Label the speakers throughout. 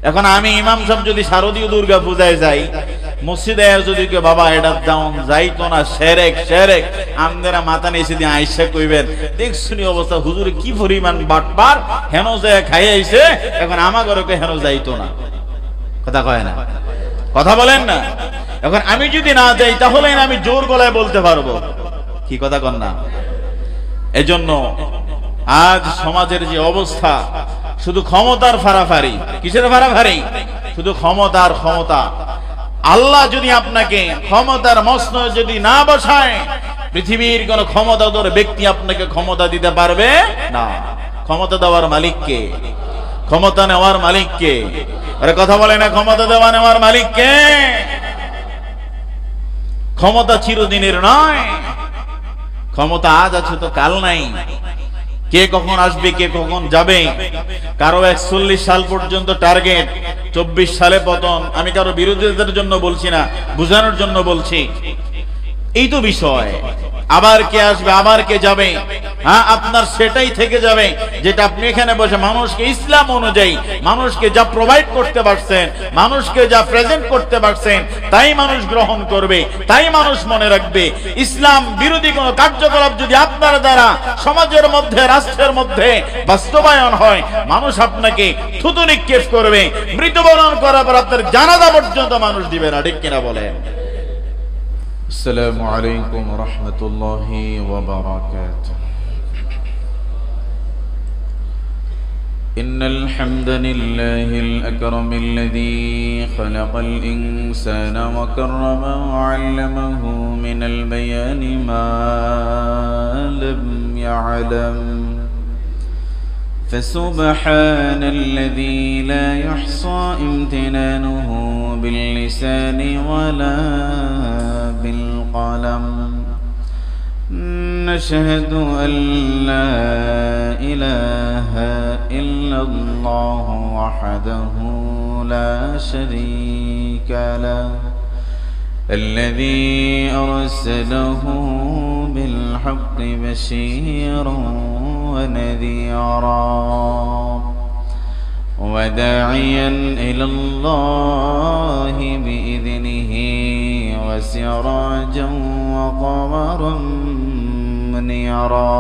Speaker 1: এখন আমি ইমাম সাহেব যদি শারদীয় দুর্গা পূজায় যাই, মসজিদে যদি কেউ বাবা এটা দাউন যাইতো না, শেরেক শেরেক আমদেরা মাথা নিচে দিয়ে আইসা কইবেন দেখছুনি অবস্থা হুজুরে কি পরিমাণ বাটপার, হেন যায় খাই আইছে, এখন আমার ঘরে হেন যাইতো না। কথা কয় না, কথা বলেন না। এখন আমি যদি না যাই তাহলে আমি জোর গলায় বলতে পারবো, কি কথা কন না? এজন্য আজ সমাজের যে অবস্থা, শুধু ক্ষমতার ফারাফারি। কিসের ফারাফারি? শুধু ক্ষমতার ক্ষমতা। আল্লাহ যদি আপনাকে ক্ষমতার মসনদ যদি না বসায়, পৃথিবীর কোন ক্ষমতাধর ব্যক্তি আপনাকে ক্ষমতা দিতে পারবে না। ক্ষমতা দেওয়ার মালিক কে? ক্ষমতা নেওয়ার মালিক কে? আরে কথা বলে না, ক্ষমতা দেওয়া নেওয়ার মালিক কে? ক্ষমতা চিরদিনের নয়, ক্ষমতা আজ আছে তো কাল নাই। কে কখন আসবে, কে কখন যাবে। কারো 41 সাল পর্যন্ত টার্গেট, 24 সালে পতন। আমি কারো বিরোধীদের জন্য বলছি না, বুঝানোর জন্য বলছি। এই তো বিষয়। আবার কে আসবে, আবার কে যাবে, হ্যাঁ আপনার সেটাই থেকে যাবে যেটা আপনি এখানে বসে মানুষকে ইসলাম অনুযায়ী, মানুষকে যা প্রোভাইড করতে পারছেন, মানুষকে যা প্রেজেন্ট করতে পারছেন, তাই মানুষ গ্রহণ করবে, তাই মানুষ মনে রাখবে। ইসলাম বিরোধী কোন কার্যকলাপ যদি আপনার দ্বারা সমাজের মধ্যে, রাষ্ট্রের মধ্যে বাস্তবায়ন হয়, মানুষ আপনাকে থুতু নিক্ষেপ করবে, মৃত্যুবরণ করার পর আপনার জানাজা পর্যন্ত মানুষ দিবে না। ঠিক কিনা বলেন?
Speaker 2: السلام عليكم ورحمة الله وبركاته. إن الحمد لله الأكرم الذي خلق الإنسان وكرمه وعلمه من البيان ما لم يعلم، فسبحان الذي لا يحصى امتنانه باللسان ولا بالقلم. نشهد أن لا إله إلا الله وحده لا شريك له، الذي أرسله بالحق بشيرا ونذيرا وداعيا إلى الله بإذنه وسراجا وقمرا منيرا.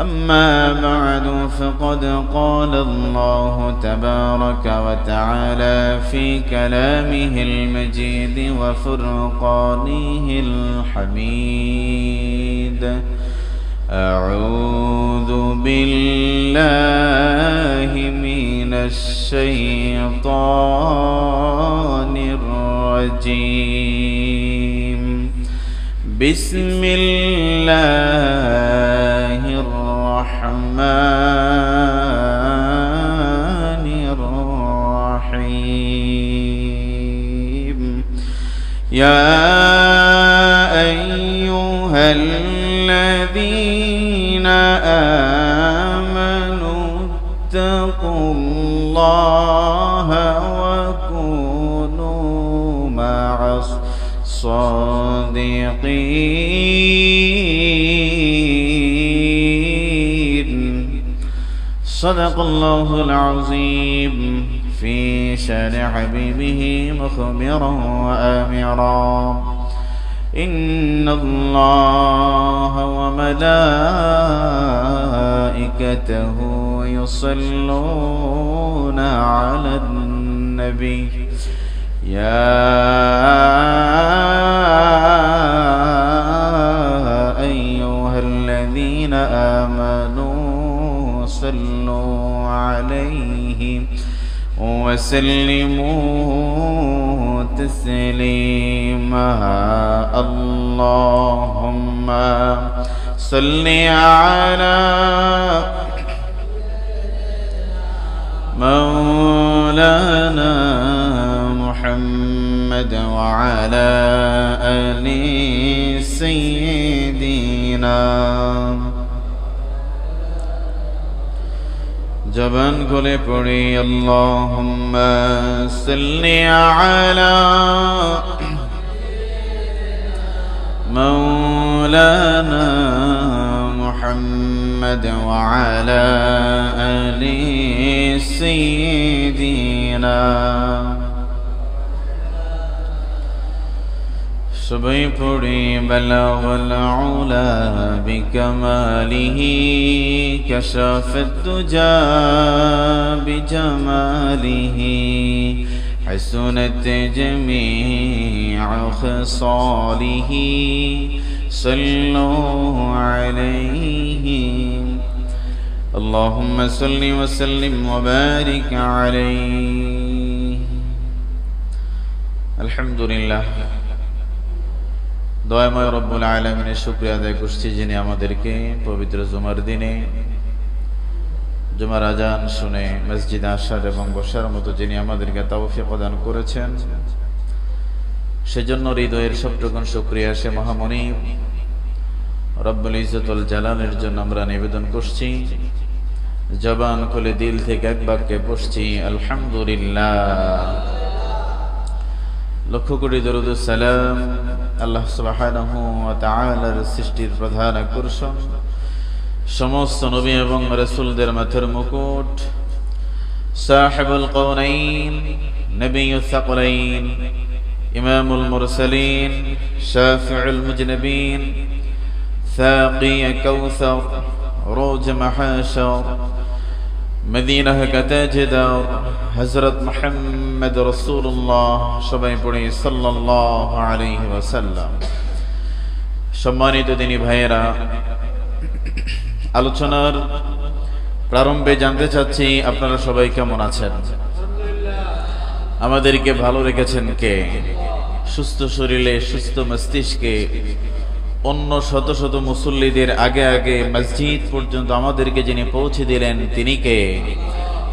Speaker 2: أما بعد، فقد قال الله تبارك وتعالى في كلامه المجيد وفرقانه الحميد: أعوذ بالله من الشيطان الرجيم. بسم الله الرحمن الرحيم. يا أيها الذين آمنوا اتقوا الله وكونوا مع الصادقين. صدق الله العظيم في شان حبيبه مخبرا وآمرا: إن الله وملائكته يصلون على النبي يا أيها الذين آمنوا صلوا عليه وسلموا تسليما. اللهم صل على مولانا محمد وعلى آل سيدنا. জবান খুলে পড়ি আল্লাহুম্মা সাল্লি আলা মাওলানা মুহাম্মদ ওয়া আলা আলি سيدنا সবাই পড়ি বালাগাল উলা বিকামালিহি কাশাফাত দুজা বিজামালিহি হাসনাত জামিউ খিসালিহি সাল্লু আলাইহি আল্লাহুম্মা সাল্লি ওয়া সাল্লিম ওয়া বারিক আলাইহি। আলহামদুলিল্লাহ, দয়াময় রব্বুল আলামিনের শুকরিয়া আদায় করছি যিনি আমাদেরকে পবিত্র জুমার দিনে জুমার আজান শুনে মসজিদে আসার এবং বসার মতো যিনি আমাদেরকে তৌফিক প্রদান করেছেন, সেজন্য হৃদয়ের সবটুকুন শুকরিয়া সে মহামণি রব্বুল ইজ্জতুল জালালের জন্য আমরা নিবেদন করছি। জবান খুলে দিল থেকে এক বাক্যে পড়ছি আলহামদুলিল্লাহ। লক্ষ কোটি দরুদ ও সালাম আল্লাহ সুবহানাহু ওয়া তাআলার সৃষ্টির প্রধান আকর্ষণ, সমস্ত নবী এবং রাসূলদের মাথার মুকুট, সাহিবুল কওনাইন, নবিয়ুস সাকলাইন, ইমামুল মুরসালিন, শাফিউল মুজনবিন, সাকি কাউসার, রোজ মাহাশর, মদিনা কাতাজদার, হযরত মুহাম্মদ রাসূলুল্লাহ, সবাই পড়ি সাল্লাল্লাহু আলাইহি ওয়াসাল্লাম। সম্মানিত দিনী ভাইয়েরা, আলোচনার প্রারম্ভে জানতে চাচ্ছি আপনারা সবাই কেমন আছেন? আমাদেরকে ভালো রেখেছেন কে? সুস্থ শরীরে সুস্থ মস্তিষ্কে অন্য শত শত মুসল্লিদের আগে আগে মসজিদ পর্যন্ত আমাদেরকে যিনি পৌঁছে দিলেন তিনি কে?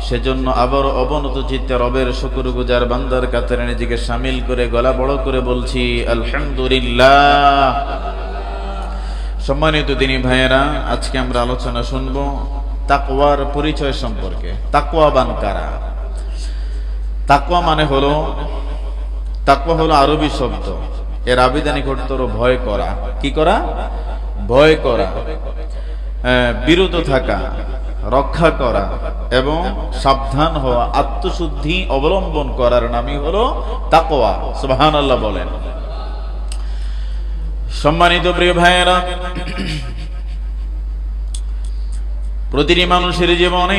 Speaker 2: সেজন্য আবার অবনত চিত্তে রবের শুকরগুজার বান্দার কাতারে নিজেকে শামিল করে গলা বড় করে বলছি আলহামদুলিল্লাহ। সম্মানিত দিনী ভাইয়েরা, আজকে আমরা আলোচনা শুনবো তাকওয়ার পরিচয় সম্পর্কে। তাকওয়াবান কারা? তাকওয়া মানে হলো, তাকওয়া হলো আরবি শব্দ, এর আবিধানিক অর্থ হলো ভয় করা। কি করা? ভয় করা, বিরত থাকা, রক্ষা করা এবং সাবধান হওয়া, আত্মশুদ্ধি অবলম্বন করার নামই হলো তাকওয়া। সুবহানাল্লাহ বলেন। সম্মানিত প্রিয় ভাইয়েরা, প্রতিটি মানুষের জীবনে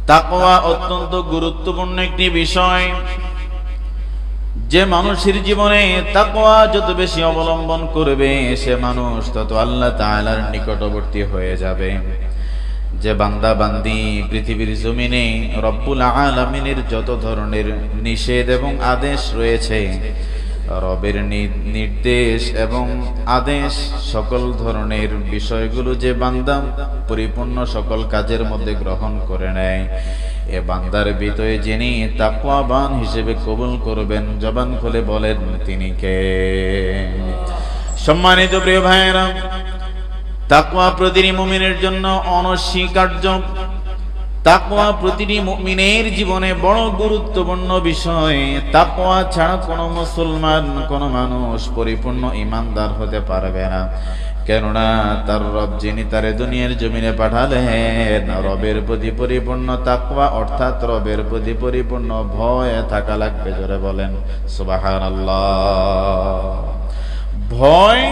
Speaker 2: তাকওয়া অত্যন্ত গুরুত্বপূর্ণ একটি বিষয়। যে মানুষের জীবনে তাকওয়া যত বেশি অবলম্বন করবে সে মানুষ তত আল্লাহ তাআলার নিকটবর্তী হয়ে যাবে। যে বান্দা বান্দি পৃথিবীর জমিনে রব্বুল আলামিনের যত ধরনের নিষেধ এবং আদেশ রয়েছে, রবের নির্দেশ এবং আদেশ সকল ধরনের বিষয়গুলো যে বান্দা পরিপূর্ণ সকল কাজের মধ্যে গ্রহণ করে নেয়, এ বান্দার ভিতরে যিনি তাকওয়াবান হিসেবে কবুল করবেন, জবান খুলে বলেন তিনি কে? সম্মানিত প্রিয় ভাইয়েরা, তাকওয়া প্রতিটি মুমিনের জন্য অনস্বীকার্য। তাকওয়া প্রতিটি মুমিনের জীবনে বড় গুরুত্বপূর্ণ বিষয়। তাকওয়া ছাড়া কোনো মুসলমান, কোনো মানুষ পরিপূর্ণ ঈমানদার হতে পারবে না। কেননা তার রব যিনি তারে দুনিয়ার জমিনে পাঠালেন, রবের প্রতি পরিপূর্ণ তাকওয়া অর্থাৎ রবের প্রতি পরিপূর্ণ ভয় থাকা লাগবে। জোরে বলেন সুবহানাল্লাহ। ভয়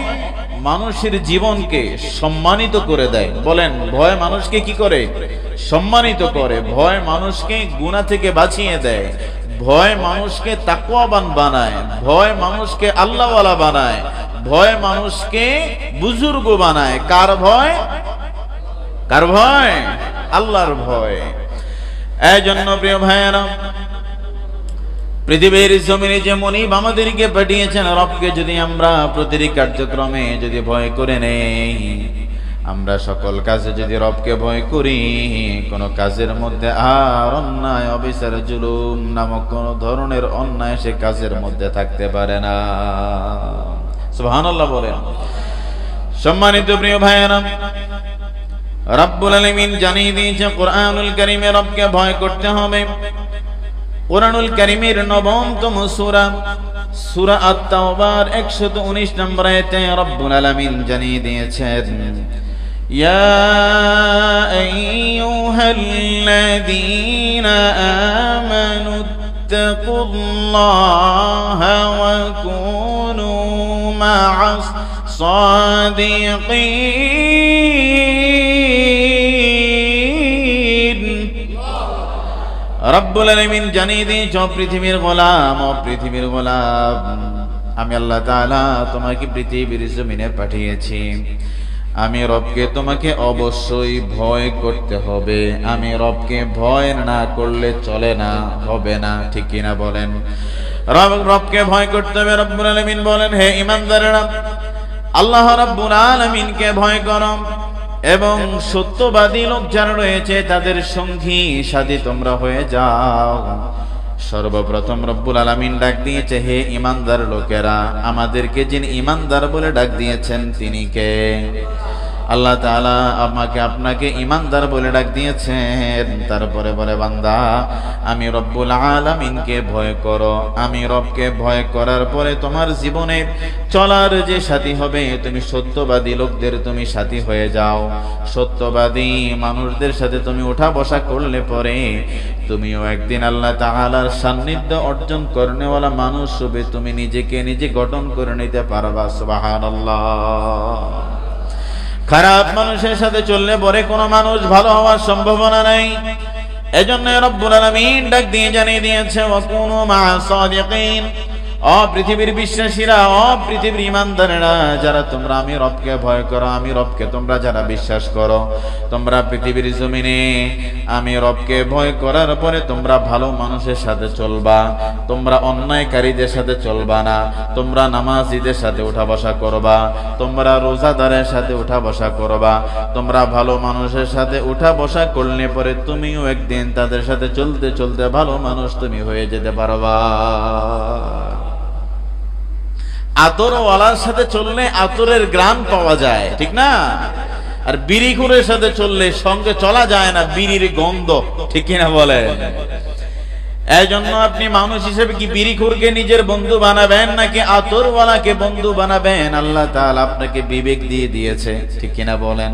Speaker 2: মানুষের জীবনকে সম্মানিত করে দেয়। বলেন, ভয় মানুষকে কি করে? সম্মানিত করে। ভয় মানুষকে গুনাহ থেকে বাঁচিয়ে দেয়। ভয় মানুষকে তাকওয়াবান বানায়। ভয় মানুষকে আল্লাহওয়ালা বানায়। ভয় মানুষকে বুজুর্গ বানায়। কার ভয়? কার ভয়? আল্লাহর ভয়। এই জন্য প্রিয় ভাইয়েরা, পৃথিবীর জমিনে যে মনিব আমাদেরকে পাঠিয়েছেন, রবকে যদি আমরা প্রতিটি কার্যক্রমে যদি ভয় করে নেই, আমরা সকল কাজে যদি রবকে ভয় করি, কোন কাজের মধ্যে আর অন্যায়, অবিচার, জুলুম নামক কোন ধরনের অন্যায় সে কাজের মধ্যে থাকতে পারে না। সুবহানাল্লাহ বলেন। সম্মানিত প্রিয় ভাইয়েরা, রব্বুল আলামিন জানিয়ে দিয়েছে কোরআনুল কারীমে রবকে ভয় করতে হবে। কোরআনুল কারীমের ৯তম সূরা, সূরা আত-তাওবার ১১৯ নম্বর আয়াতে রব্বুল আলামিন জানিয়ে দিয়েছেন, ইয়া আইয়ুহাল্লাযীনা আমানু ইত্তাকুল্লাহা ওয়া কুনু মা'আস সাদিকিন। রব্বুল আলামিন জানিয়ে দিয়েছে, ও পৃথিবীর গোলাম, ও পৃথিবীর গোলাম, আমি আল্লাহ তাআলা তোমাকে পৃথিবীর জমিনে পাঠিয়েছি। আমি রবকে তোমাকে অবশ্যই ভয় করতে হবে। আমি রবকে ভয় না করলে চলে না, হবে না, ঠিক কিনা বলেন? রবকে ভয় করতে হবে। রব্বুল আলামিন বলেন, হে ঈমানদারেরা, আল্লাহ রাব্বুল আলামিনকে ভয় করো এবং সত্যবাদী লোক যারা রয়েছে তাদের সঙ্গী সাথী তোমরা হয়ে যাও। সর্বপ্রথম রব্বুল আলামিন ডাক দিয়েছে, হে ঈমানদার লোকেরা, আমাদেরকে যিনি ঈমানদার বলে ডাক দিয়েছেন তিনি কে? আল্লাহ তাআলা আমাকে আপনাকে ঈমানদার বলে ডাক দিয়েছেন। তারপরে বলে, বান্দা আমি রব্বুল আলামিনকে ভয় করো। আমি রবকে ভয় করার পরে তোমার জীবনে চলার যে সাথী হবে, তুমি সত্যবাদী লোকদের তুমি সাথী হয়ে যাও। সত্যবাদী মানুষদের সাথে তুমি ওঠা বসা করলে পরে তুমিও একদিন আল্লাহ তাআলার সান্নিধ্য অর্জন করনেওয়ালা মানুষ হবে। তুমি নিজেকে নিজে গঠন করে নিতে পারবা। সুবহানাল্লাহ। খারাপ মানুষের সাথে চললে পরে কোনো মানুষ ভালো হওয়ার সম্ভাবনা নাই। এজন্য রব্বুল আলামিন ডাক দিয়ে জানিয়ে দিয়েছে, ওয়া কুনু মা'আস সাদিকিন। ও পৃথিবীর বিশ্বাসীরা, ও পৃথিবীর ঈমানদারেরা, যারা তোমরা আমি রবকে ভয় করো, আমি রবকে তোমরা যারা বিশ্বাস করো, তোমরা পৃথিবীর জমিনে আমি রবকে ভয় করার পরে তোমরা ভালো মানুষের সাথে চলবা। তোমরা অন্যায়কারীদের সাথে চলবা না। তোমরা নামাজীদের সাথে উঠা বসা করবা। তোমরা রোজাদারের সাথে উঠা বসা করবা। তোমরা ভালো মানুষের সাথে উঠা বসা করলে পরে তুমিও একদিন তাদের সাথে চলতে চলতে ভালো মানুষ তুমি হয়ে যেতে পারবা। আতরওয়ালার সাথে চললে আতরের ঘ্রাণ পাওয়া যায়, ঠিক না? আর বিড়িখোরের সাথে চললে সঙ্গে চলা যায় না, বিড়ির গন্ধ, ঠিক কিনা বলে? এই জন্য আপনি মানুষ হিসেবে কি বিড়িখোরকে নিজের বন্ধু বানাবেন নাকি আতরওয়ালাকে বন্ধু বানাবেন? আল্লাহ তাআলা আপনাকে বিবেক দিয়ে দিয়েছে, ঠিক কিনা বলেন?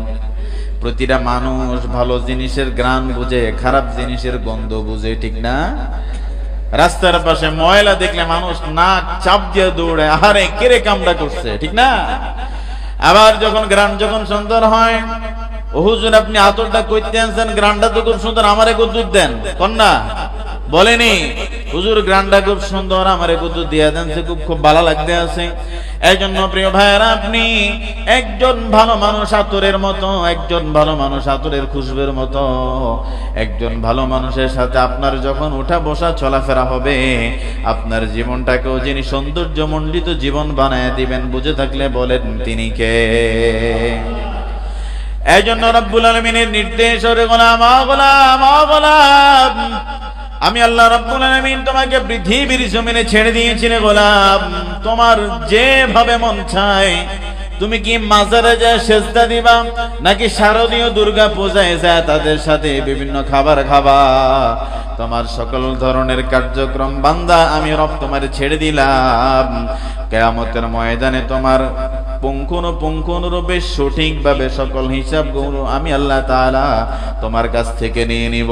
Speaker 2: প্রতিটা মানুষ ভালো জিনিসের ঘ্রাণ বুঝে, খারাপ জিনিসের গন্ধ বুঝে, ঠিক না? রাস্তার পাশে ময়লা দেখলে মানুষ নাক চাপ দিয়ে দৌড়ে, আরে কেরে কামটা করছে, ঠিক না? আবার যখন গ্রান যখন সুন্দর হয়, ও হুজুর আপনি আতরটা কইতে আনছেন, গ্রানটা তো খুব সুন্দর, আমারে কুদ্দুর দেন, কন্যা বলেনি হুজুর গ্রানটা খুব সুন্দর, আমারে কুদ্দুর দিয়ে দেন, সে খুব ভালো লাগতে আছে। এই জন্য প্রিয় ভাইয়েরা, আপনি একজন ভালো মানুষ আতরের মতো, একজন ভালো মানুষ আতরের খুশবের মতো। একজন ভালো মানুষের সাথে আপনার যখন উঠা বসা চলাফেরা হবে, আপনার জীবনটাকেও যিনি সৌন্দর্যমণ্ডিত জীবন বানায় দিবেন, বুঝে থাকলে বলেন তিনি কে? এই জন্য রব্বুল আলামিনের নির্দেশ, ওরে গোলাম, ও গোলাম, ও গোলাম, আমি আল্লাহ রাব্বুল আলামিন তোমাকে পৃথিবীর জমিনে ছেড়ে দিয়েছি রে গোলাম। তোমার যেভাবে মন চায়, তুমি কি মাজারে যায় সেজদা দিবা, নাকি শারদীয় দুর্গা পূজায় যায় তাদের সাথে বিভিন্ন খাবার খাবা? তোমার সকল ধরনের কার্যক্রম বান্দা আমি রব তোমার ছেড়ে দিলাম। কিয়ামতের ময়দানে তোমার পুঙ্খানুপুঙ্খরূপে সঠিকভাবে সকল হিসাবগুলো আমি আল্লাহ তাআলা তোমার কাছ থেকে নিয়ে নিব।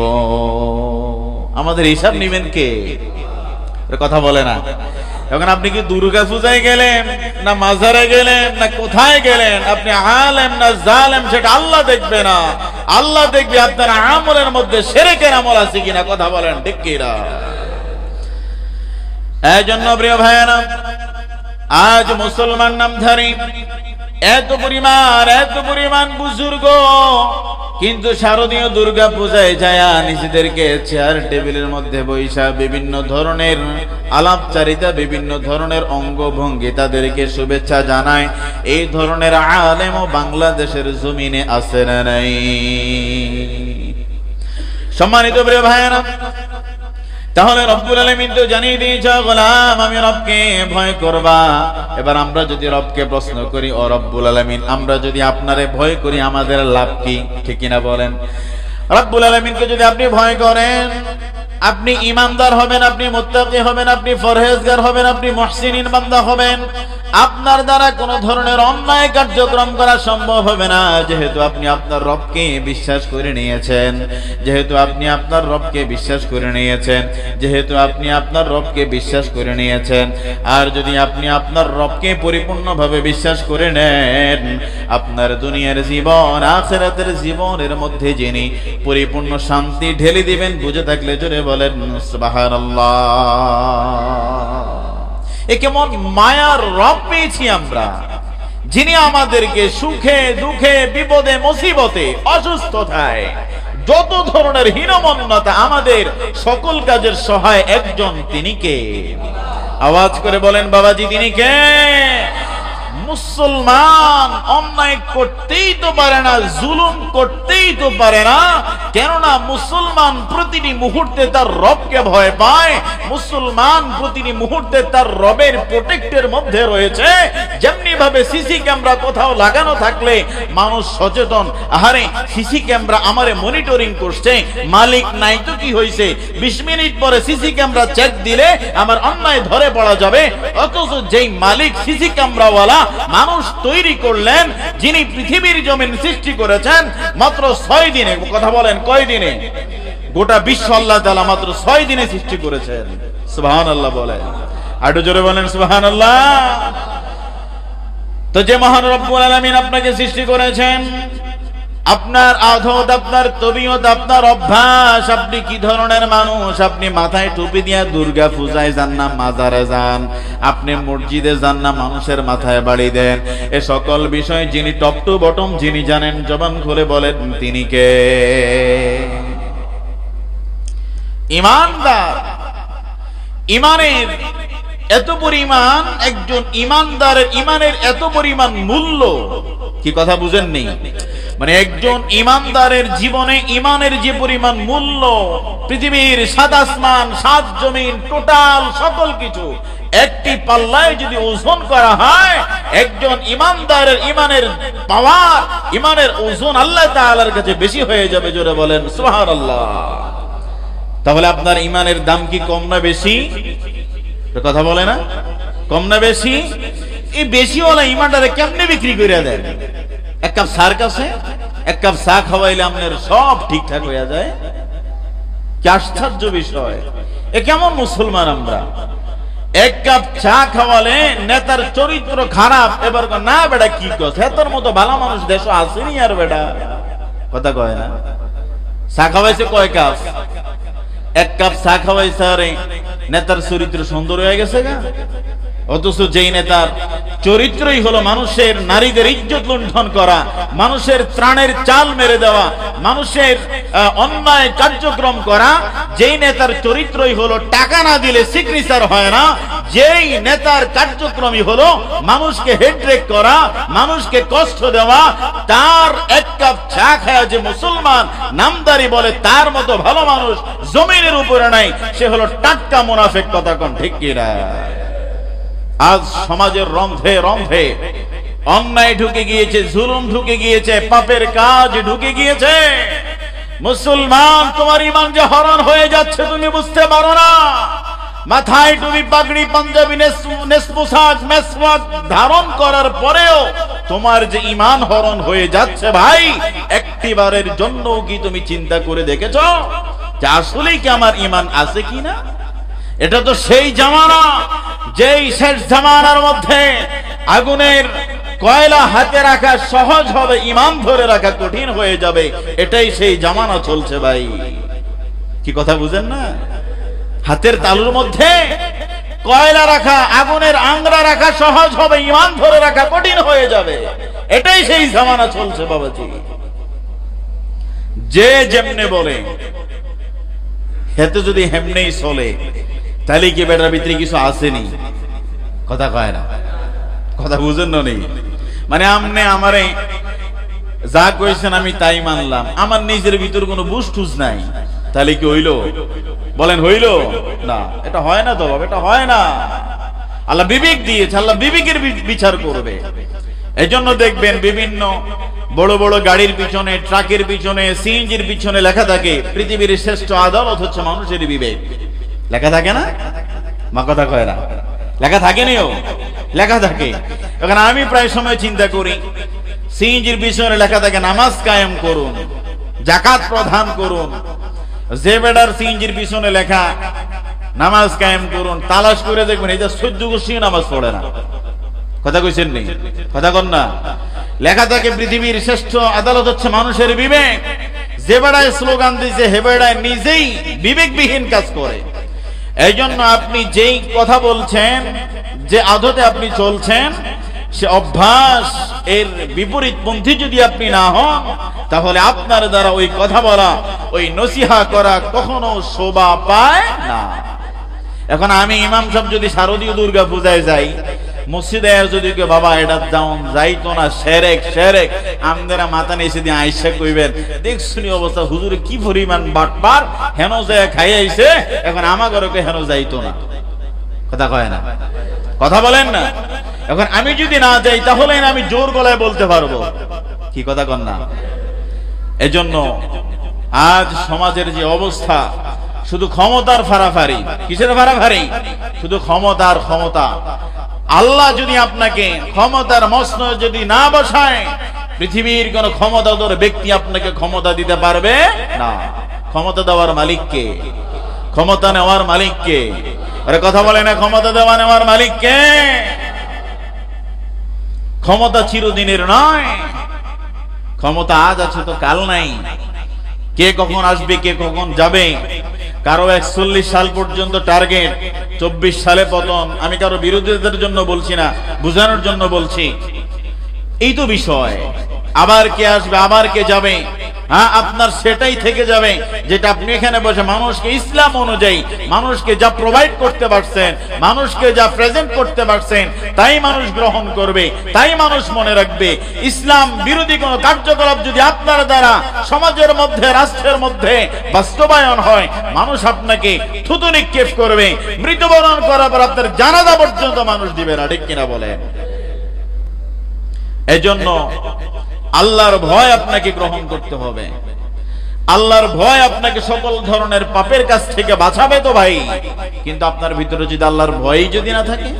Speaker 2: আমাদের হিসাব নিবেন কে? কথা বলে না। এখন আপনি কি দুর্গা পূজায় গেলেন, না মাজারে গেলেন, না কোথায় গেলেন, আপনি আলেম না জালেম সেটা আল্লাহ দেখবে না। আল্লাহ দেখবে আপনার আমলের মধ্যে শিরকের আমল আছে কিনা। কথা বলেন ঠিক কিনা? এই জন্য প্রিয় ভাইয়েরা, আজ মুসলমান নামধারী এত পরিমাণ বুজুর্গ, কিন্তু শারদীয় দুর্গা পূজায় যায় নিজেদেরকে চেয়ার টেবিলের মধ্যে বৈশা বিভিন্ন ধরনের আলাপচারিতা, বিভিন্ন ধরনের অঙ্গভঙ্গি তাদেরকে শুভেচ্ছা জানায়। এই ধরনের আলেমও বাংলাদেশের জমিনে আছে না নাই? সম্মানিত প্রিয় ভাইয়েরা, তাহলে রব্বুল আলামিন তো জানিয়ে দিয়েছে, গোলাম আমি রবকে ভয় করবা। এবার আমরা যদি রবকে প্রশ্ন করি, ও রব্বুল আলামিন, আমরা যদি আপনারে ভয় করি আমাদের লাভ কি? ঠিক কিনা বলেন? রব্বুল আলামিনকে যদি আপনি ভয় করেন, আপনি ইমানদার হবেন, আপনি মুত্তাকি হবেন, আপনি পরহেজগার হবেন, আপনি মুহসিনিন বান্দা হবেন। আপনার দ্বারা কোনো ধরনের অন্যায় কার্যক্রম করা সম্ভব হবে না, যেহেতু আপনি আপনার রবকে বিশ্বাস করে নিয়েছেন, যেহেতু আপনি আপনার রবকে বিশ্বাস করে নিয়েছেন, যেহেতু আপনি আপনার রবকে বিশ্বাস করে নিয়েছেন। আর যদি আপনি আপনার রবকে পরিপূর্ণভাবে বিশ্বাস করে নেন, আপনার দুনিয়ার জীবন আখিরাতের জীবনের মধ্যে যিনি পরিপূর্ণ শান্তি ঢেলে দিবেন, বুঝে থাকলে জোরে বলেন সুবহানাল্লাহ। এ কেমন মায়ার রব পেয়েছি আমরা, যিনি আমাদেরকে সুখে দুঃখে বিপদে মুসিবতে অসুস্থতায় যত ধরনের হীনমন্যতা আমাদের সকল কাজের সহায় একজন, তিনি কে? আওয়াজ করে বলেন বাবাজি, তিনি কে? মুসলমান অন্যায় করতেই তো পারে না, জুলুম করতেই তো পারে না, কেননা মুসলমান প্রতিটি মুহূর্তে তার রবকে ভয় পায়, মুসলমান প্রতিটি মুহূর্তে তার রবের প্রোটেক্টের মধ্যে রয়েছে। যেমনি ভাবে সিসি ক্যামেরা কোথাও লাগানো থাকলে মানুষ সচেতন, আহারে সিসি ক্যামেরা আমারে মনিটরিং করছে, মালিক নাই তো কি হয়েছে, 20 মিনিট পরে সিসি ক্যামেরা চেক দিলে আমার অন্যায় ধরে পড়া যাবে। অথচ যেই মালিক সিসি ক্যামেরাওয়ালা মানুষ তৈরি করলেন, যিনি পৃথিবীর জমিন সৃষ্টি করেছেন মাত্র 6 দিনে, কথা বলেন কয় দিনে? গোটা বিশ্ব আল্লাহ তাআলা মাত্র 6 দিনে সৃষ্টি করেছেন। সুবহানাল্লাহ বলেন, আরো জোরে বলেন সুবহানাল্লাহ। তো যে মহান রব্বুল আলামিন আপনাকে সৃষ্টি করেছেন, আপনার আদত, আপনার তবিয়ত, আপনার অভ্যাস, আপনি কি ধরনের মানুষ, আপনি মাথায় টুপি দিয়া দুর্গা পূজায় যান না মাজারে যান, আপনি মসজিদে যান না মানুষের মাথায় বাড়ি দেন, এ সকল বিষয় যিনি টপ টু বটম যিনি জানেন, জবান খুলে বলেন তিনি কে? ঈমানদার। ঈমানের এত পরিমাণ, একজন ঈমানদারের ঈমানের এত পরিমাণ মূল্য, কি কথা বুঝেন নেই? মানে একজন ঈমানদারের জীবনে ঈমানের যে পরিমাণ মূল্য, পৃথিবীর 7 আসমান 7 জমিন টোটাল সকল কিছু একটি পাল্লায় যদি ওজন করা হয়, একজন ঈমানদারের ঈমানের পাওয়ার, ঈমানের ওজন আল্লাহ তাআলার কাছে বেশি হয়ে যাবে। জোরে বলেন সুবহানাল্লাহ। তাহলে আপনার ঈমানের দাম কি কম না বেশি? কথা বলে না, কম না বেশি? এই বেশিওয়ালা ঈমানটারে কেমনে বিক্রি করে দেন? এক কাপ চার কাছে এক কাপ চা খাওয়াইলে আপনার সব ঠিকঠাক হয়ে যায়। কি আশ্চর্য বিষয়! এ কেমন মুসলমান আমরা? এক কাপ চা খাওয়ালে নেতার চরিত্র খারাপ, এবার না বেটা কি কথা, তোর মতো ভালো মানুষ দেশ আসেনি আর বেটা, কথা কয় না। চা খাওয়াইছে কয় কাপ? এক কাপ চা খাওয়াইছে, আরে নেতার চরিত্র সুন্দর হয়ে গেছে গা। অথচ যেই নেতার চরিত্রই হলো মানুষের নারীদের ইজ্জত লুণ্ঠন করা, মানুষের ত্রাণের চাল মেরে দেওয়া, মানুষের অন্যায় কার্যক্রম করা, যেই নেতার চরিত্রই হলো টাকা না দিলে সিগনেচার হয় না, যেই নেতার কার্যক্রমই হলো মানুষকে হেড্রেক করা, মানুষকে কষ্ট দেওয়া, তার এক কাপ চা খায় যে মুসলমান নামদারি বলে তার মতো ভালো মানুষ জমিনের উপরে নাই, সে হলো টাটকা মুনাফিক। কথা কোন ঠিক কিনা? আজ সমাজের রন্ধে রন্ধে অন্যায় ঢুকে গিয়েছে, জুলুম ঢুকে গিয়েছে, পাপের কাজ ঢুকে গিয়েছে। মুসলমান, তোমার ঈমান যে হরণ হয়ে যাচ্ছে তুমি বুঝতে পারো না। মাথায় টুপি, পাগড়ি, পাঞ্জাবি, নেসমোসাজ, মেসওয়াক ধারণ করার পরেও তোমার যে ঈমান হরণ হয়ে যাচ্ছে, ভাই একটিবারের জন্য কি তুমি চিন্তা করে দেখেছো যে আসলে কি আমার ঈমান আছে কিনা? এটা তো সেই জামানা, যেই শেষ জামানার মধ্যে আগুনের কয়লা হাতে রাখা সহজ হবে, ঈমান ধরে রাখা কঠিন হয়ে যাবে। এটাই সেই জামানা চলছে ভাই। কি কথা বুঝেন না? হাতের তালুর মধ্যে কয়লা রাখা, আগুনের আংরা রাখা সহজ হবে, ঈমান ধরে রাখা কঠিন হয়ে যাবে। এটাই সেই জামানা চলছে বাবাজি। যে যেমনে বলে হেতে যদি হেমনেই চলে, তাহলে কি বেটার ভিতরে কিছু আসেনি? কথা কয় না, কথা বুঝেন না নেই? মানে আমনে আমারে যা কইছেন আমি তাই মানলাম, আমার নিজের ভিতর কোনো বুঝটুজ নাই, তাহলে কি হইল? বলেন হইল? না, এটা হয় না তো, এটা হয় না। আল্লাহ বিবেক দিয়েছে, আল্লাহ বিবেকের বিচার করবে। এই জন্য দেখবেন বিভিন্ন বড় বড় গাড়ির পিছনে, ট্রাকের পিছনে, সিএনজির পিছনে লেখা থাকে পৃথিবীর শ্রেষ্ঠ আদালত হচ্ছে মানুষের বিবেক। লেখা থাকে না? মা কথা কয় না, লেখা থাকেনিও।
Speaker 1: লেখা থাকে। এখন আমি প্রায় সময় চিন্তা করি, সিএনজির পিছনে লেখা থাকে নামাজ কায়েম করুন, যাকাত প্রদান করুন। যে বেটার সিএনজির পিছনে লেখা নামাজ কায়েম করুন, তালাশ করে দেখবেন এটা 14 গোষ্ঠী নামাজ পড়ে না। কথা কইছেন নি? কথা কন না। লেখা থাকে পৃথিবীর শ্রেষ্ঠ আদালত হচ্ছে মানুষের বিবেক। যে বেড়ায় স্লোগান দিয়েছে হে বেড়ায় নিজেই বিবেকবিহীন কাজ করে। এই জন্য আপনি যেই কথা বলছেন, যে আদতে আপনি চলছেন, সে অভ্যাস এর বিপরীতপন্থী যদি আপনি না হন, তাহলে আপনার দ্বারা ওই কথা বলা, ওই নসিহা করা কখনো শোভা পায় না। এখন আমি ইমাম সাহেব যদি শারদীয় দুর্গা পূজায় যাই, মসজিদে যদি কেউ বাবা এটা দাউন যাইতো না, শেরেক শেরেক আমাদের মাথা নিচে দিয়ে আইসা কইবেন দেখছুনি অবস্থা, হুজুরে কি পরিমাণ বাটপার, হেন যায় খাই আইছে, এখন আমার ঘরে হেন যাইতো না। কথা কয় না? কথা বলেন না। এখন আমি যদি না যাই তাহলে আমি জোর গলায় বলতে পারবো, কি কথা কন না? এজন্য আজ সমাজের যে অবস্থা, শুধু ক্ষমতার ফারাফারি। কিসের ফারাফারি? শুধু ক্ষমতার ক্ষমতা। আল্লাহ যদি আপনাকে ক্ষমতার মসনদ যদি না বসায়, পৃথিবীর কোন ক্ষমতাধর ব্যক্তি আপনাকে ক্ষমতা দিতে পারবে না। ক্ষমতা দেওয়ার মালিক কে? ক্ষমতা নেওয়ার মালিক কে? আরে কথা বলে না, ক্ষমতা দেওয়া নেওয়ার মালিক কে? ক্ষমতা চিরদিনের নয়। ক্ষমতা আজ আছে তো কাল নাই। কে কখন আসবে, কে কখন যাবে। কারো 41 সাল পর্যন্ত টার্গেট, 24 সালে পতন। আমি কারো বিরোধীদের জন্য বলছি না, বুঝানোর জন্য বলছি। এই তো বিষয়। আবার কে আসবে, আবার কে যাবে। হ্যাঁ, আপনার সেটাই থেকে যাবে যেটা আপনি এখানে বসে মানুষকে ইসলাম অনুযায়ী মানুষকে যা প্রোভাইড করতে পারছেন, মানুষকে যা প্রেজেন্ট করতে পারছেন, তাই মানুষ গ্রহণ করবে, তাই মানুষ মনে রাখবে। ইসলাম বিরোধী কোন কার্যকলাপ যদি আপনার দ্বারা সমাজের মধ্যে, রাষ্ট্রের মধ্যে বাস্তবায়ন হয়, মানুষ আপনাকে থুতু নিক্ষেপ করবে। মৃত্যুবরণ করার পর আপনার জানাজা পর্যন্ত মানুষ দিবে না। ঠিক কিনা বলেন? এজন্য আল্লাহর ভয় আপনাকে গ্রহণ করতে হবে। আল্লাহর ভয় আপনাকে সকল ধরনের পাপের কাছ থেকে বাঁচাবে তো ভাই। কিন্তু আপনার ভিতরে যদি আল্লাহর ভয়ই যদি না থাকে,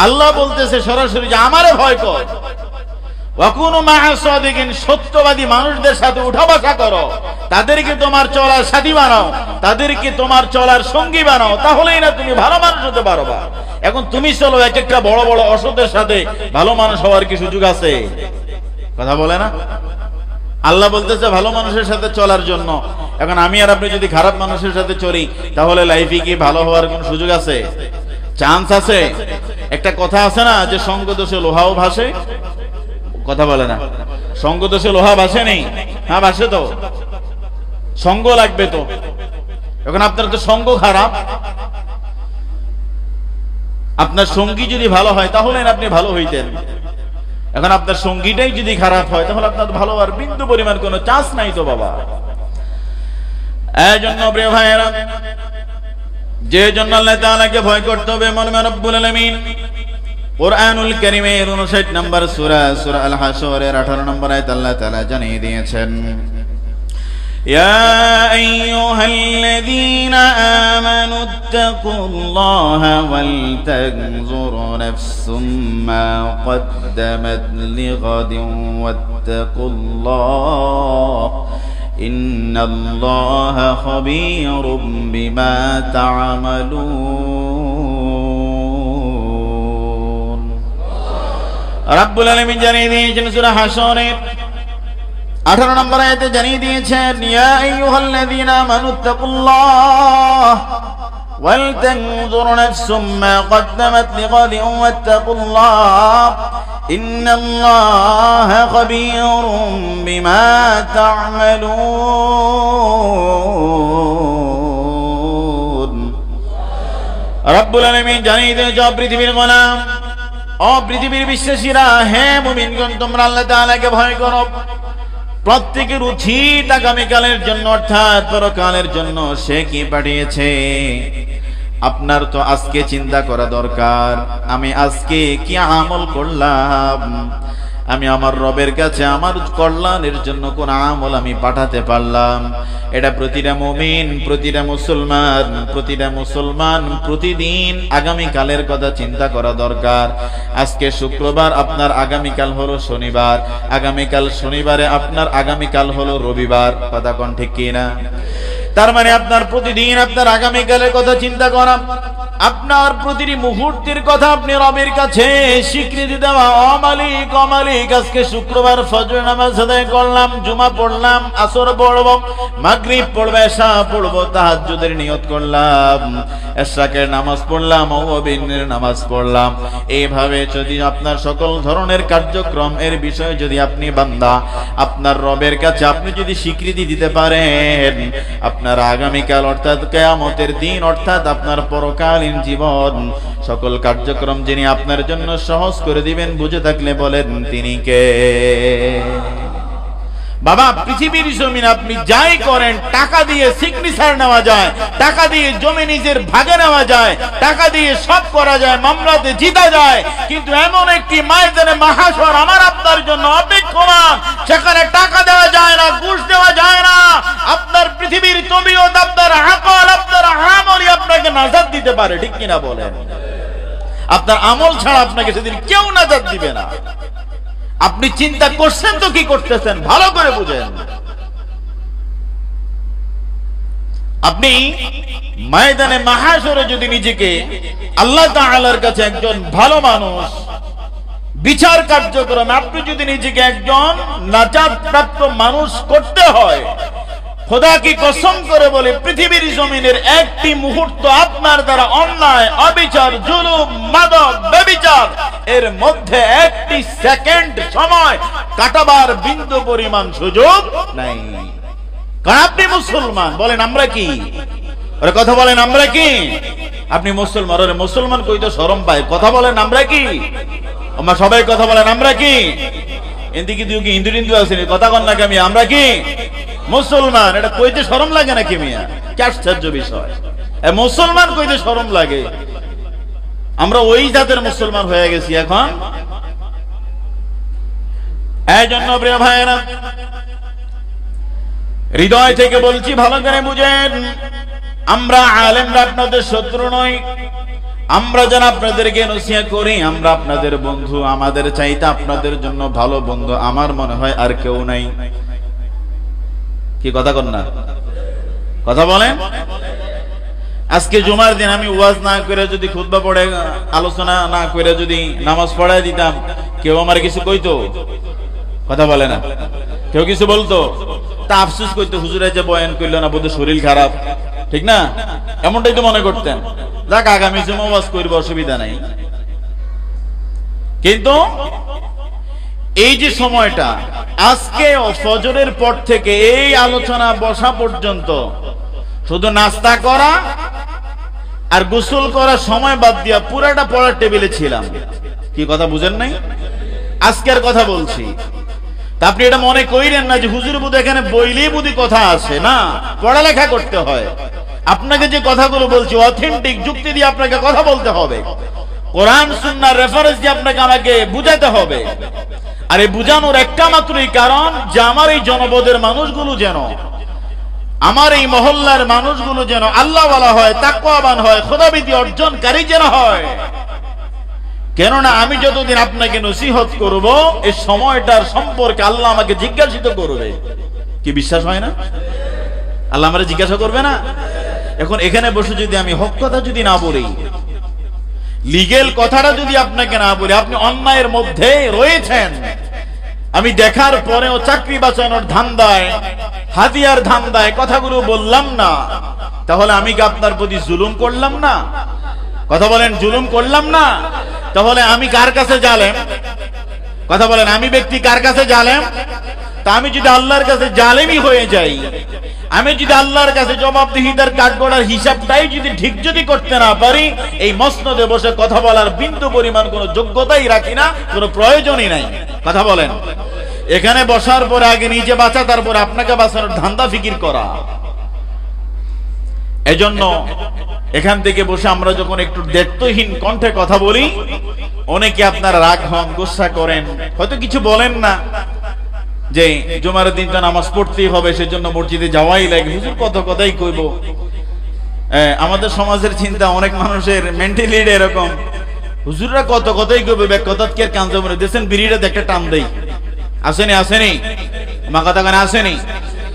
Speaker 1: আল্লাহ বলতেছে সরাসরি যে আমারে ভয় কর, ওয়াকুনু মাআস সাদিকিন, সত্যবাদী মানুষদের সাথে উঠা বসা করো, তাদেরকে তোমার চলার সাথী বানাও, তাদেরকে তোমার চলার সঙ্গী বানাও, তাহলেই না তুমি ভালো মানুষ হতে পারবা। এখন তুমি চলো এক একটা বড় বড় অসতের সাথে, ভালো মানুষ হওয়ার কি সুযোগ আছে? কথা বলে না? আল্লাহ বলতেছে ভালো মানুষের সাথে চলার জন্য। এখন আমি আর আপনি যদি খারাপ মানুষের সাথে চলি, তাহলে লাইফে কি ভালো হওয়ার কোন সুযোগ আছে? চান্স আছে? একটা কথা আছে না যে সঙ্গ দোষে লোহাও ভাসে। কথা বলে না? সঙ্গ দোষে লোহা ভাসে নেই? হ্যাঁ ভাসে তো। সঙ্গ লাগবে তো। এখন আপনার তো সঙ্গ খারাপ, আপনার সঙ্গী যদি ভালো হয় তাহলে আপনি ভালো হইতেন। এখন আপনার সঙ্গীটাই যদি খারাপ হয়, তাহলে আপনার ভালো আর বিন্দু পরিমাণ কোনো চান্স নাই তো বাবা। এই জন্য প্রিয় ভাইয়েরা, যে জন্য আল্লাহ তাআলাকে ভয় করতে হবে, মনে রব্বুল আলামিন কুরআনুল কারীমের 59 নম্বর সূরা, সূরা আল হাশরের 18 নম্বর আয়াত আল্লাহ তাআলা জানিয়ে দিয়েছেন, ইয়া আইয়ুহাল্লাযীনা আমানু ইত্তাকুল্লাহা ওয়াল তানজুর নাফসুম মা কদ্দামাত লিগাদিন ওয়াত্তাকুল্লাহ ইন্নাল্লাহা খাবীরুম বিমা তা'মালুন। রাব্বুল আলামিন জানিয়ে দিয়েছেন সূরা হাশরের 18 নম্বর আয়াতে জানিয়ে দিয়েছেন, ইয়া আইয়ুহাল্লাযীনা আমানু তাকুল্লাহ ওয়াল তানজুর নাফসুম মা কদ্দামাত লিগাদিন ওয়াত্তাকুল্লাহ ইন্নাল্লাহা খাবীরুম বিমা তা'মালুন। রাব্বুল আলামিন জানিয়ে দিয়েছেন, পৃথিবীর গোলাম, ও পৃথিবীর বিশ্বাসীরা, হে মুমিনগণ, তোমরা আল্লাহ তাআলাকে ভয় করো। প্রত্যেকের উচিত আগামীকালের জন্য, অর্থাৎ পরকালের জন্য সে কি পাঠিয়েছে। আপনার তো আজকে চিন্তা করা দরকার, আমি আজকে কি আমল করলাম,
Speaker 2: আমি আমার রবের কাছে আমার কল্যাণের জন্য কোন আমল আমি পাঠাতে পারলাম। এটা প্রতিটা মুমিন, প্রতিটা মুসলমান প্রতিদিন আগামীকালের কথা চিন্তা করা দরকার। আজকে শুক্রবার, আপনার আগামীকাল হলো শনিবার, আগামীকাল শনিবারে আপনার আগামীকাল হলো রবিবার। কথা কোন ঠিক কিনা? তার মানে আপনার প্রতিদিন আপনার আগামীকালের কথা চিন্তা করা, আপনার প্রতিটি মুহূর্তের কথা আপনি রবের কাছে স্বীকৃতি দেওয়া। অমালিক আজকে শুক্রবার, ফজর নামাজ আদায় করলাম, জুমা পড়লাম, আসর পড়ব, মাগরিব পড়ব, এশা পড়ব, তাহাজ্জুদের নিয়ত করলাম, এশাকের নামাজ পড়লাম, ওয়াবিনের নামাজ পড়লাম। এইভাবে যদি আপনার সকল ধরনের কার্যক্রম এর বিষয়ে যদি আপনি বান্দা আপনার রবের কাছে আপনি যদি স্বীকৃতি দিতে পারেন, আপনার আগামীকাল অর্থাৎ কিয়ামতের দিন অর্থাৎ আপনার পরকালীন জীবন সকল কার্যক্রম যিনি আপনার জন্য সহজ করে দিবেন, বুঝে থাকলে বলেন তিনি কে? বাবা, পৃথিবীর জমিন আপনি যাই করেন, টাকা দিয়ে সিগনেচার নেওয়া যায়, টাকা দিয়ে জমি নিজের ভাগে নেওয়া যায়, টাকা দিয়ে সব করা যায়, মামলাতে জিতা যায়, কিন্তু এমন একটি ময়দানে মাহশর আমার আপনার জন্য অপেক্ষমান, সেখানে টাকা দেওয়া যায় না, ঘুষ দেওয়া যায় না। আপনার পৃথিবীর তবিয়ত, আপনার আকল, আপনার আমলই আপনাকে নাজাত দিতে পারে, ঠিক কিনা বলেন? আপনার আমল ছাড়া আপনাকে সেদিন কেউ নাজাত দিবে না। আপনি চিন্তা করছেন তো কি করতেছেন ভালো করে বুঝেন। আপনি ময়দানে মাহশরে যদি নিজেকে আল্লাহ তাআলার কাছে একজন ভালো মানুষ, বিচার কার্যক্রম আপনি যদি নিজেকে একজন নাজাত প্রাপ্ত মানুষ করতে হয়, খোদা কি কসম করে বলে পৃথিবীর জমিনের একটি মুহূর্ত আপনার দ্বারা অন্যায়, অবিচার, জুলুম, মাদক, ব্যভিচার এর মধ্যে একটি সেকেন্ড সময় কাটাবার বিন্দু পরিমাণ সুযোগ নাই। কারণ আপনি মুসলমান। বলেন আমরা কি? ওরে কথা বলেন আমরা কি? আপনি মুসলমান। ওরে মুসলমান কই তো শরম পায়। কথা বলেন আমরা কি? আমরা সবাই কথা বলেন আমরা কি? এদিকে দিও কি হিন্দু আছেন, কথা কন না কেমি? আমরা কি মুসলমান। এটা কইতে শরম লাগে নাকি মিয়া? কি আশ্চর্য বিষয়। মুসলমান কইতে শরম লাগে। আমরা ওই জাতের মুসলমান হয়ে গেছি এখন। এই জন্য প্রিয় ভাইয়েরা, হৃদয় থেকে বলছি, ভালো করে বুঝেন, আমরা আলেমরা আপনাদের শত্রু নই। আমরা যারা আপনাদেরকে নসিহত করি, আমরা আপনাদের বন্ধু। আমাদের চাইতে আপনাদের জন্য ভালো বন্ধু আমার মনে হয় আর কেউ নাই। কি কথা কন না? কথা বলেন। আজকে জুমার দিন আমি ওয়াজ না করে যদি খুতবা পড়ে আলোচনা না করে যদি নামাজ পড়ায় দিতাম, কেউ আমার কিছু কইতো? কথা বলে না। কেউ কিছু বলতো? তা আফসোস করতো, হুজুরে যে বয়ান করলো না, বোধহয় শরীর খারাপ, ঠিক না? এমনটাই তো মনে করতেন। যাক, আগামী জুমা ওয়াজ করবো, অসুবিধা নাই। কিন্তু এই যে সময়টা আজকে ফজরের পর থেকে এই আলোচনা বসা পর্যন্ত শুধু নাস্তা করা আর গোসল করার সময় বাদ দিয়া পুরাটা পড়ার টেবিলে ছিলাম। কি কথা বুঝেন নাই? আজকের কথা বলছি। তা আপনি এটা মনে কইরেন না যে হুজুর বুধ এখানে বইলেই বুধি কথা আসে না, পড়ালেখা করতে হয়। আপনাকে যে কথাগুলো বলছি অথেন্টিক যুক্তি দিয়ে আপনাকে কথা বলতে হবে, কোরআন সুন্নাহর রেফারেন্স দিয়ে আপনাকে আমাকে বুঝাতে হবে। আর এই বুঝানোর একটা মাত্রই কারণ যে আমার এই জনপদের মানুষগুলো যেন, আমার এই মহল্লার মানুষগুলো যেন আল্লাহওয়ালা হয়, তাকওয়াবান হয়, খোদাভীতি অর্জনকারী যেন হয়। কেননা আমি যতদিন আপনাকে নসিহত করব, এই সময়টার সম্পর্কে আল্লাহ আমাকে জিজ্ঞাসিত করবে। কি বিশ্বাস হয় না? আল্লাহ আমারে জিজ্ঞাসা করবে না? এখন এখানে বসে যদি আমি হক কথা যদি না বলি, লিগেল কথাটা যদি আপনাকে না বলি, আপনি অন্যায়ের মধ্যে রয়েছেন, আমি দেখার পরেও চাকরি বাঁচানোর ধান্দায়, হাতিয়ার ধান্দায় কথাগুলো বললাম না, তাহলে আমি কি আপনার প্রতি জুলুম করলাম না? কথা বলেন, জুলুম করলাম না? তাহলে আমি কার কাছে জালেম? কথা বলেন, আমি ব্যক্তি কার কাছে জালেম? তা আমি যদি আল্লাহর কাছে জালেমই হয়ে যাই, আমি যদি আল্লাহর কাছে জবাবদিহিতার কাঠগড়ার হিসাবটাই যদি ঠিক যদি করতে না পারি, এই মসনদে বসে কথা বলার বিন্দু পরিমাণ কোনো যোগ্যতাই রাখি না, কোনো প্রয়োজনই নাই। কথা বলেন, এখানে বসার পরে আগে নিজে বাঁচা, তারপরে আপনাকে বাঁচানোর ধান্দা ফিকির করা। এজন্য এখান থেকে বসে আমরা যখন একটু দায়িত্বহীন কণ্ঠে কথা বলি,
Speaker 1: অনেকে আপনারা রাগ হন, গুসা করেন, হয়তো কিছু বলেন না, যে জুমার দিন তো নামাজ পড়তেই হবে, সেজন্য মসজিদে যাওয়াই লাগে। হুজুর কত কথাই কইব। আমাদের সমাজের চিন্তা, অনেক মানুষের মেন্টালিটি এরকম, হুজুররা কত কথাই কইবে, ব্যাক কথাত কে কান জমরে দেন বিড়িটা একটা টান দেই। আসেনি আসেনি মা কথা কানে আসেনি,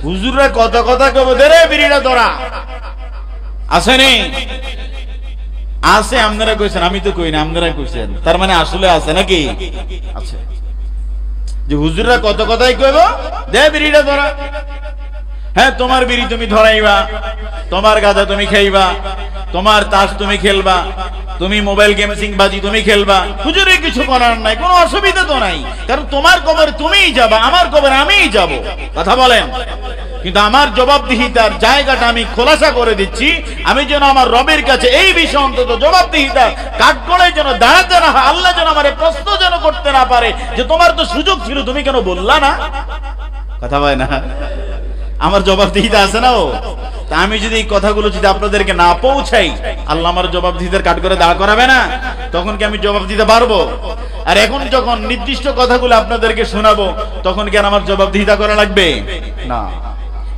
Speaker 1: হুজুররা কত কথা কইবে, দে রে বিড়িটা ধরা। আসেনি আছে, আপনারা কইছেন, আমি তো কই না, আপনারা কইছেন, তার মানে আসলে আছে নাকি? আছে। যে হুজুররা কত কথাই কইব, দে বিড়িটা ধরা। হ্যাঁ, তোমার বিড়ি তুমি ধরাইবা, তোমার গাঁজা তুমি খাইবা, তোমার তাস তুমি খেলবা, তুমি মোবাইল গেম বাজি তুমি খেলবা, হুজুরের কিছু করার নাই, কোনো অসুবিধা তো নাই, কারণ তোমার কবরে তুমিই যাবা, আমার কবরে আমিই যাব। কথা বলেন। কিন্তু আমার জবাবদিহিতার জায়গাটা আমি খোলাসা করে দিচ্ছি, আমি যেন আমার রবের কাছে এই বিষয়ে অন্তত জবাবদিহিতার কাঠগড়ায় যেন দাঁড়াতে না হয়, আল্লাহ যেন আমার প্রশ্ন যেন করতে না পারে যে তোমার তো সুযোগ ছিল, তুমি কেন বললা না? কথা বলে না, আমার জবাবদিহিতা আছে না। ও তা আমি যদি এই কথাগুলো যদি আপনাদেরকে না পৌঁছাই, আল্লাহ আমার জবাবদিহিতার কাঠগড়ায় দাঁড় করাবে না? তখন কি আমি জবাব দিতে পারবো? আর এখন যখন নির্দিষ্ট কথাগুলো আপনাদেরকে শোনাবো, তখন কি আর আমার জবাবদিহিতা করা লাগবে না?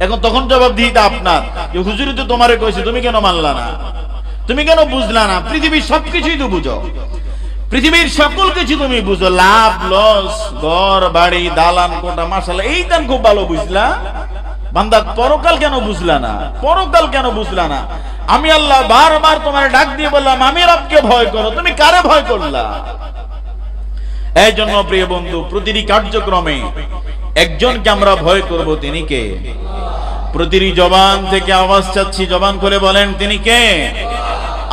Speaker 1: এখন তখন জবাবদিহিতা আপনার, যে হুজুর তো তোমারে কইছে, তুমি কেন মানলা না, তুমি কেন বুঝলা না? পৃথিবীর সবকিছুই তো বুঝো, পৃথিবীর সকল কিছু তুমি বুঝো, লাভ লস, ঘর বাড়ি দালান কোটা, মাশাআল্লাহ এই দান খুব ভালো বুঝলা, বান্দা পরকাল কেন বুঝলা না? পরকাল কেন বুঝলা না? আমি আল্লাহ বারবার তোমার ডাক দিয়ে বললাম আমি রবকে ভয় করো, তুমি কারে ভয় করলা? এই জন্য প্রিয় বন্ধু, প্রতিটি কার্যক্রমে একজনকে আমরা ভয় করব, তিনি কে? প্রতিটি জবান থেকে আওয়াজ চাচ্ছি, জবান করে বলেন তিনি কে?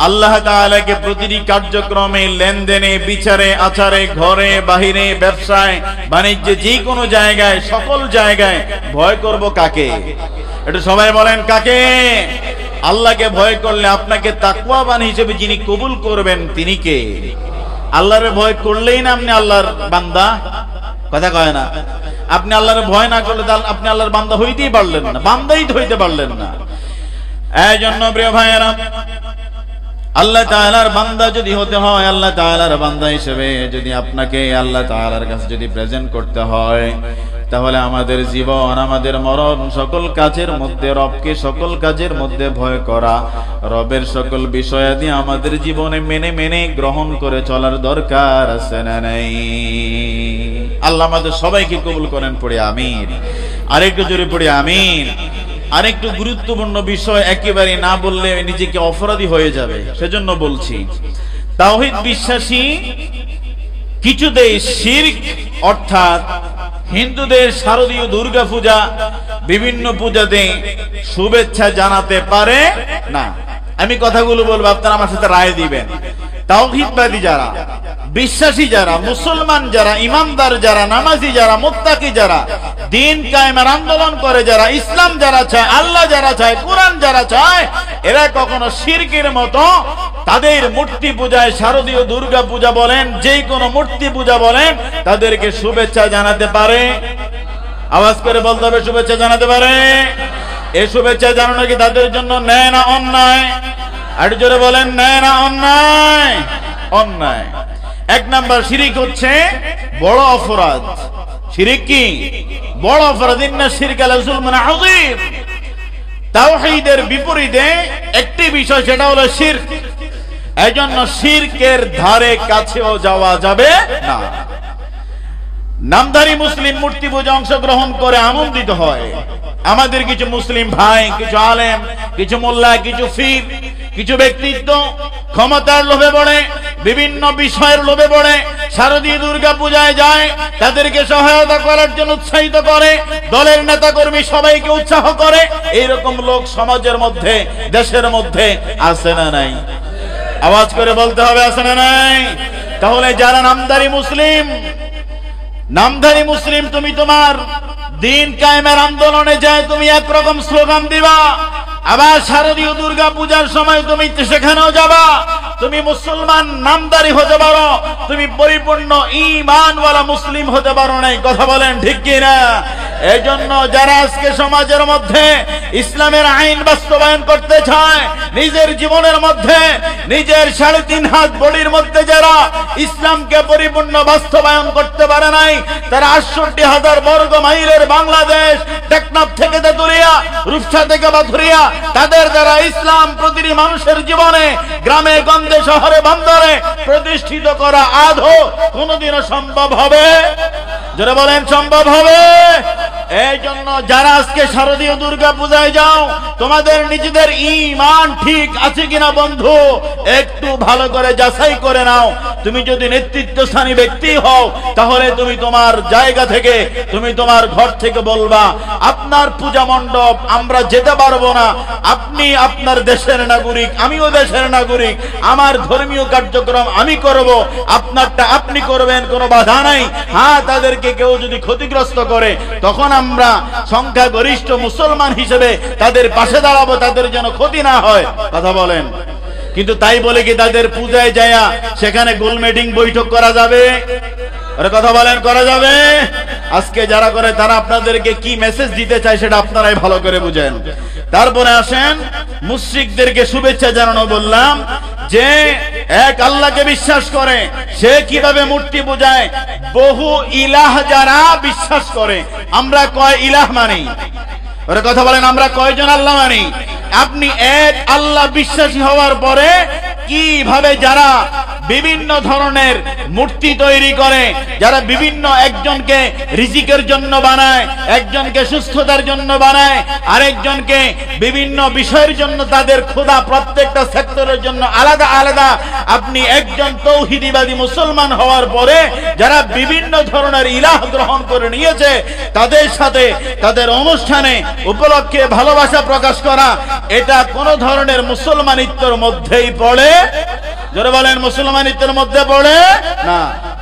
Speaker 1: আল্লাহ তাআলাকে প্রতিটি কার্যক্রমে, লেনদেনে, বিচারে, আচারে, ঘরে বাহিরে, ব্যবসায় বাণিজ্যে, যে কোনো জায়গায়, সকল জায়গায় ভয় করব কাকে? এটা সবাই বলেন, কাকে? আল্লাহকে ভয় করলে আপনাকে তাকওয়াবান হিসেবে যিনি কবুল করবেন তিনি কে? আল্লাহরে ভয় করলেই না আপনি আল্লাহর বান্দা? কথা কয় না। আপনি আল্লাহর ভয় না করলে আপনি আল্লাহর বান্দা হইতেই পারলেন না, বান্দাই হইতে পারলেন না। এই জন্য প্রিয় ভাইয়েরা, আল্লাহ তাআলার বান্দা যদি হতে হয়, আল্লাহ তাআলার বান্দা হিসেবে যদি আপনাকে আল্লাহ তাআলার কাছে যদি প্রেজেন্ট করতে হয়, তাহলে আমাদের জীবন, আমাদের মরণ, সকল কাজের মধ্যে রবকে সকল কাজের মধ্যে ভয় করা, রবের সকল বিষয়াদি আমাদের জীবনে মেনে মেনে গ্রহণ করে চলার দরকার আছে না নাই? আল্লাহ আমাদের সবাইকে কবুল করেন, পড়ে আমিন। আরেকটু জোরে পড়ে আমিন। আরেকটু গুরুত্বপূর্ণ বিষয় একেবারে না বললে নিজেকে অপরাধী হয়ে যাবে, সেজন্য বলছি। তাওহীদ বিশ্বাসী কিছুতেই শিরক অর্থাৎ হিন্দুদের শারদীয় দুর্গা পূজা, বিভিন্ন পূজাতে শুভেচ্ছা জানাতে পারে না। আমি কথাগুলো বলবো, আপনারা আমার সাথে রায় দিবেন। তাওহীদবাদী যারা, বিশ্বাসী যারা, মুসলমান যারা, ইমানদার যারা, নামাজি যারা, মুত্তাকি যারা, দিন কায়েমের আন্দোলন করে যারা, ইসলাম যারা চায়, আল্লাহ যারা চায়, কোরআন যারা চায়, এরা কখনো শিরকের মতো তাদের মূর্তি পূজায়, শারদীয় দুর্গা পূজা বলেন, যে কোনো মূর্তি পূজা বলেন, তাদেরকে শুভেচ্ছা জানাতে পারে? আওয়াজ করে বলতে হবে, শুভেচ্ছা জানাতে পারে? এই শুভেচ্ছা জানানো কি তাদের জন্য ন্যায় না অন্যায়? আর জোরে বলেন, ন্যায় না অন্যায়? অন্যায়। এক নাম্বার শিরক হচ্ছে বড় অপরাধ। শিরক কি? বড় অপরাধ। ইন্না শিরকা লাযুলমুন আযীম। তাওহীদের বিপরীতে একটি বিষয়, সেটা হলো শিরক। এজন্য শিরকের ধারে কাছেও যাওয়া যাবে না। নামধারী মুসলিম মূর্তি পূজা অংশগ্রহণ করে আনন্দিত হয়। আমাদের কিছু মুসলিম ভাই, কিছু আলেম, কিছু মোল্লা, কিছু পীর, কিছু ব্যক্তিত্ব ক্ষমতার লোভে পড়ে, বিভিন্ন বিষয়ের লোভে পড়ে শারদীয় দুর্গা পূজায় যায়, তাদেরকে সহায়তা করার জন্য উৎসাহিত করে, দলের নেতা কর্মী সবাইকে উৎসাহ করে। এইরকম লোক সমাজের মধ্যে, দেশের মধ্যে আছে না নাই? আওয়াজ করে বলতে হবে, আছে না নাই? তাহলে যারা নামধারী মুসলিম, নামধারী মুসলিম, তুমি তোমার দিন কায়েমের আন্দোলনে যায় তুমি একরকম স্লোগান দিবা, আবার শারদীয় দুর্গা পূজার সময় তুমি সেখানেও যাবা। তুমি মুসলমান নামদারি হতে পারো, তুমি পরিপূর্ণ ঈমানওয়ালা মুসলিম হতে পারো না। কথা বলেন ঠিক কি না? এই জন্য যারা আজকে সমাজের মধ্যে ইসলামের আইন বাস্তবায়ন করতে চায়, নিজের জীবনের মধ্যে নিজের 3.5 হাত বডির মধ্যে যারা ইসলামকে পরিপূর্ণ বাস্তবায়ন করতে পারে নাই, তারা 68,000 বর্গ মাইলের বাংলাদেশ, টেকনাফ থেকে তেতুলিয়া, রূপসা থেকে বাথুরিয়া, তাদের দ্বারা ইসলাম প্রতিটি মানুষের জীবনে, গ্রামে গঞ্জে শহরে বন্দরে প্রতিষ্ঠিত করা আদৌ কোনোদিনও সম্ভব হবে? যারা বলেন সম্ভব হবে? এই জন্য যারা আজকে শারদীয় দুর্গা পূজায় যাও, তোমাদের নিজেদের ঈমান ঠিক আছে কিনা বন্ধু একটু ভালো করে যাচাই করে নাও। তুমি যদি নেতৃত্বস্থানী ব্যক্তি হও, তাহলে তুমি তোমার জায়গা থেকে, তুমি তোমার ঘর থেকে বলবা, আপনার পূজা মণ্ডপ আমরা যেতে পারবো না, আপনি আপনার দেশের নাগরিক, আমিও দেশের নাগরিক, আমার ধর্মীয় কার্যক্রম আমি করব, আপনারটা আপনি করবেন, কোনো বাধা নাই। হ্যাঁ, তাদেরকে কেউ যদি ক্ষতিগ্রস্ত করে, তখন আমরা সংখ্যাগরিষ্ঠ মুসলমান হিসেবে তাদের পাশে দাঁড়াবো, তাদের যেন ক্ষতি না হয়। কথা বলেন। কিন্তু তাই বলে কি তাদের পূজায় যায়া সেখানে গোল মিটিং বৈঠক করা যাবে? আরে কথা বলেন, করা যাবে? আজকে যারা করে তারা আপনাদেরকে কি মেসেজ দিতে চায় সেটা আপনারাই ভালো করে বুঝেন। তারপরে আসেন, মুশরিকদেরকে শুভেচ্ছা জানানো বললাম যে এক আল্লাহকে বিশ্বাস করে সে কিভাবে মূর্তি পূজায় বহু ইলাহ যারা বিশ্বাস করে। আমরা কয় ইলাহ মানি? ওরা কথা বলেন, আমরা কয়জন আল্লাহ মানি? আপনি এক আল্লাহ বিশ্বাসী হওয়ার পরে কিভাবে যারা বিভিন্ন ধরনের মূর্তি তৈরি করে, যারা বিভিন্ন, একজনকে রিজিকের জন্য বানায়, একজনকে সুস্থতার জন্য বানায়, আরেকজনকে বিভিন্ন বিষয়ের জন্য, তাদের খোদা প্রত্যেকটা সেক্টরের জন্য আলাদা আলাদা। আপনি একজন তৌহিদীবাদী মুসলমান হওয়ার পরে যারা বিভিন্ন ধরনের ইলাহ গ্রহণ করে নিয়েছে, তাদের সাথে তাদের অনুষ্ঠানে উপলক্ষে ভালোবাসা প্রকাশ করা, এটা কোন ধরনের মুসলমানিত্বের মধ্যেই পড়ে? যারা বলেন মুসলমানিত্বের মধ্যে পড়ে না।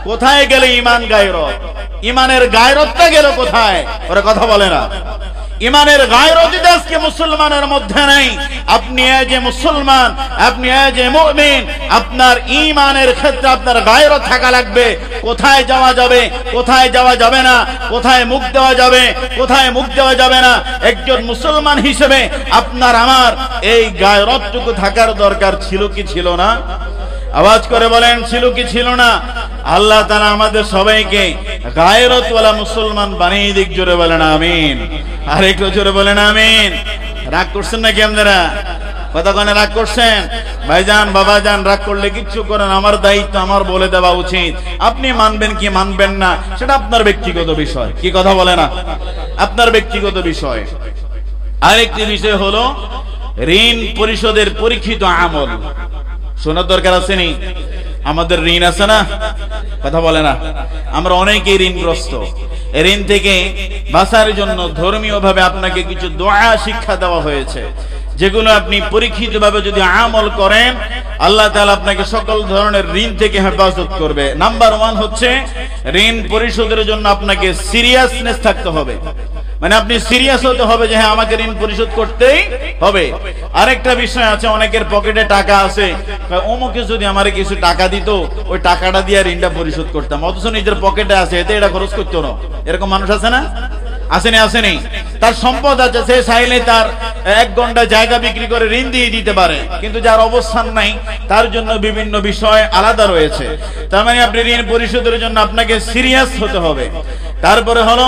Speaker 1: কোথায় গেলে ঈমান গায়রত? ঈমানের গায়রতটা গেল কোথায়? ওরা কথা বলে না। ঈমানের গায়রত আজকে মুসলমানের মধ্যে নাই। আপনি যে মুসলমান, আপনি যে মুমিন, আপনার ঈমানের ক্ষেত্রে আপনার গায়রত থাকা লাগবে। কোথায় যাওয়া যাবে, কোথায় যাওয়া যাবে না, কোথায় মুখ দেওয়া যাবে, কোথায় মুখ দেওয়া যাবে না, একজন মুসলমান হিসেবে আপনার আমার এই গায়রতটুকু থাকার দরকার ছিল কি ছিল না? আওয়াজ করে বলেন, ছিল কি ছিল না? আল্লাহ তাআলা আমাদের সবাইকে গায়রতওয়ালা মুসলমান বানিয়ে দিক। জোরে বলেন আমিন। আর একটু জোরে বলেন আমিন। রাগ করছেন নাকি আপনারা? কতক্ষণে রাগ করছেন? ভাইজান, বাবাজান, রাগ করলে কিচ্ছু করেন, আমার দায়িত্ব আমার বলে দেওয়া উচিত। আপনি মানবেন কি মানবেন না সেটা আপনার ব্যক্তিগত বিষয়। কি কথা বলে না? আপনার ব্যক্তিগত বিষয়। আরেকটি বিষয় হলো ঋণ পরিশোধের পরীক্ষিত আমল। শোনার দরকার আছে নি? আমাদের ঋণ আছে না? কথা বলে না। আমরা অনেকেই ঋণগ্রস্ত। ঋণ থেকে বাঁচার জন্য ধর্মীয় ভাবে আপনাকে কিছু দোয়া শিক্ষা দেওয়া হয়েছে, যেগুলো আপনি পরীক্ষিত ভাবে যদি আমল করেন, আল্লাহ তাআলা আপনাকে সকল ধরনের ঋণ থেকে হেফাজত করবে। নাম্বার 1 হচ্ছে ঋণ পরিশোধের জন্য আপনাকে সিরিয়াসনেস থাকতে হবে। মানে আপনি সিরিয়াস হতে হবে যে হ্যাঁ, আমাকে ঋণ পরিশোধ করতেই হবে। আরেকটা বিষয় আছে, অনেকের পকেটে টাকা আছে, অমুকে যদি আমারে কিছু টাকা দিত, ওই টাকাটা দিয়ে ঋণটা পরিশোধ করতাম, অথচ নিজের পকেটে আছে, এতে এটা খরচ করতো না। এরকম মানুষ আছে না? আসেনি? আসেনি? তার সম্পদ আছে, সে চাইলে তার 1 ঘন্টা জায়গা বিক্রি করে ঋণ দিয়ে দিতে পারে, কিন্তু যার অবস্থান নাই তার জন্য বিভিন্ন বিষয় আলাদা রয়েছে। তার মানে আপনি ঋণ পরিশোধের জন্য আপনাকে সিরিয়াস হতে হবে। তারপরে হলো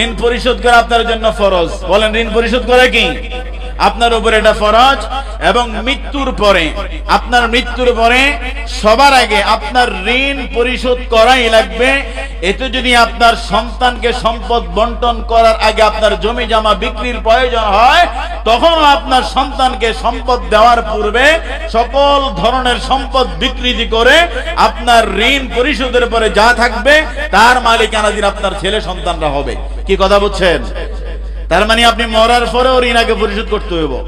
Speaker 1: ঋণ পরিশোধ করা আপনার জন্য ফরজ। বলেন, ঋণ পরিশোধ করা কি আপনার উপর? এটা ফরজ। এবং মৃত্যুর পরে, আপনার মৃত্যুর পরে সবার আগে আপনার ঋণ পরিশোধ করাই লাগবে। এতে যদি আপনার সন্তানকে সম্পদ বন্টন করার আগে আপনার জমি জমা বিক্রির প্রয়োজন হয়, তখন আপনার সন্তানকে সম্পদ দেওয়ার পূর্বে সকল ধরনের সম্পদ বিক্রি করে আপনার ঋণ পরিশোধের পরে যা থাকবে তার মালিকানাধীন আপনার ছেলে সন্তানরা হবে। কি কথা বুঝছেন? তার মানে আপনি মরার পরেও ঋণ আগে পরিশোধ করতে হবে।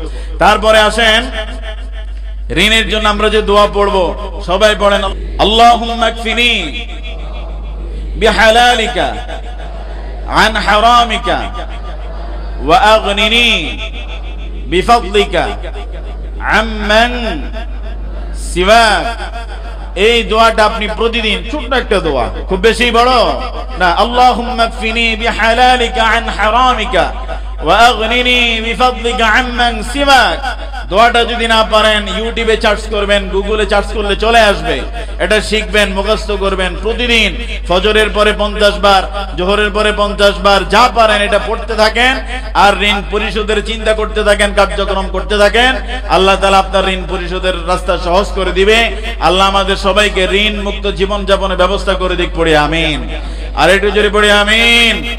Speaker 1: তারপরে আসেন, ঋণের জন্য আমরা যে দোয়া পড়বো, সবাই পড়েন, আল্লাহুম্মা কফিনি বিহালালিকা আন হারামিকা ওয়া আগনিনি বিফাদলিকা আম্মান সিওয়াক। এই দোয়াটা আপনি প্রতিদিন, ছোট্ট একটা দোয়া, খুব বেশি বড় না। আল্লাহুম্মা কফিনি বিহালালিকা আন হারামিকা ওয়া আগনিনি বিফাদলিকা আম্মান সিওয়াক। দোয়াটা যদি না পারেন ইউটিউবে সার্চ করবেন, গুগলে সার্চ করলে চলে আসবে। এটা শিখবেন, মুখস্থ করবেন প্রতিদিন। ফজরের পরে 50 বার, জোহরের পরে 50 বার, যা পারেন এটা পড়তে থাকেন আর ঋণ পরিশোধের চিন্তা করতে থাকেন, কার্যক্রম করতে থাকেন। আল্লাহ তাআলা আপনার ঋণ পরিশোধের রাস্তা সহজ করে দিবে। আল্লাহ আমাদের সবাইকে ঋণ মুক্ত জীবন যাপনের ব্যবস্থা করে দিক। পড়ে আমিন। আর একটু জোরে পড়ে আমিন।